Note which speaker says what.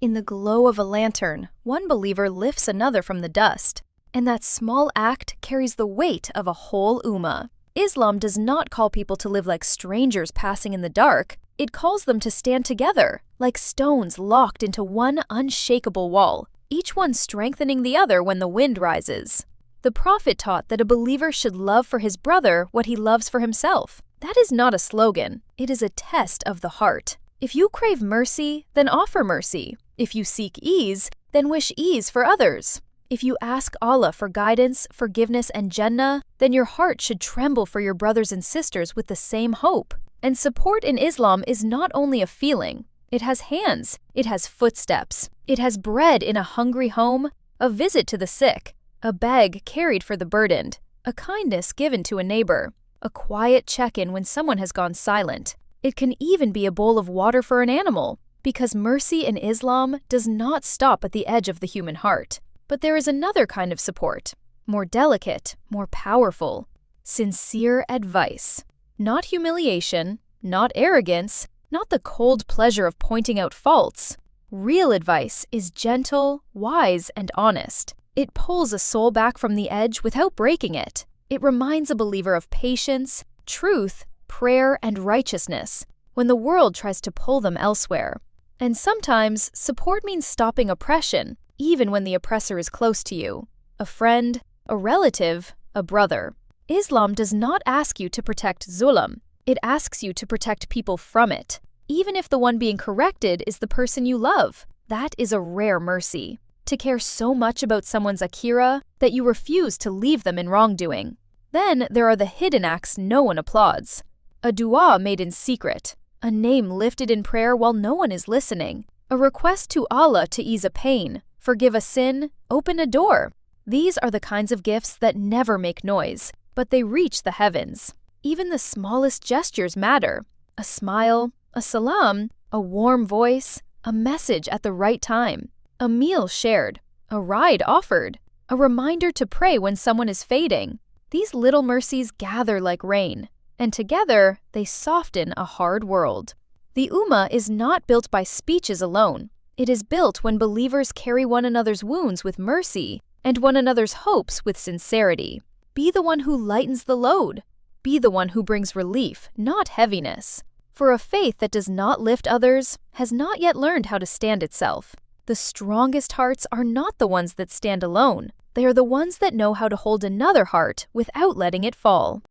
Speaker 1: In the glow of a lantern, one believer lifts another from the dust, and that small act carries the weight of a whole ummah. Islam does not call people to live like strangers passing in the dark. It calls them to stand together, like stones locked into one unshakable wall, each one strengthening the other when the wind rises. The Prophet taught that a believer should love for his brother what he loves for himself. That is not a slogan. It is a test of the heart. If you crave mercy, then offer mercy. If you seek ease, then wish ease for others. If you ask Allah for guidance, forgiveness, and Jannah, then your heart should tremble for your brothers and sisters with the same hope. And support in Islam is not only a feeling. It has hands, it has footsteps, it has bread in a hungry home, a visit to the sick, a bag carried for the burdened, a kindness given to a neighbor, a quiet check-in when someone has gone silent. It can even be a bowl of water for an animal, because mercy in Islam does not stop at the edge of the human heart. But there is another kind of support, more delicate, more powerful, sincere advice. Not humiliation, not arrogance, not the cold pleasure of pointing out faults. Real advice is gentle, wise, and honest. It pulls a soul back from the edge without breaking it. It reminds a believer of patience, truth, prayer, and righteousness when the world tries to pull them elsewhere. And sometimes, support means stopping oppression, even when the oppressor is close to you. A friend, a relative, a brother. Islam does not ask you to protect zulm. It asks you to protect people from it, even if the one being corrected is the person you love. That is a rare mercy. To care so much about someone's akira that you refuse to leave them in wrongdoing. Then there are the hidden acts no one applauds. A duaa made in secret, a name lifted in prayer while no one is listening, a request to Allah to ease a pain, forgive a sin, open a door. These are the kinds of gifts that never make noise, but they reach the heavens. Even the smallest gestures matter. A smile, a salam, a warm voice, a message at the right time, a meal shared, a ride offered, a reminder to pray when someone is fading. These little mercies gather like rain, and together they soften a hard world. The ummah is not built by speeches alone. It is built when believers carry one another's wounds with mercy and one another's hopes with sincerity. Be the one who lightens the load. Be the one who brings relief, not heaviness. For a faith that does not lift others has not yet learned how to stand itself. The strongest hearts are not the ones that stand alone. They are the ones that know how to hold another heart without letting it fall.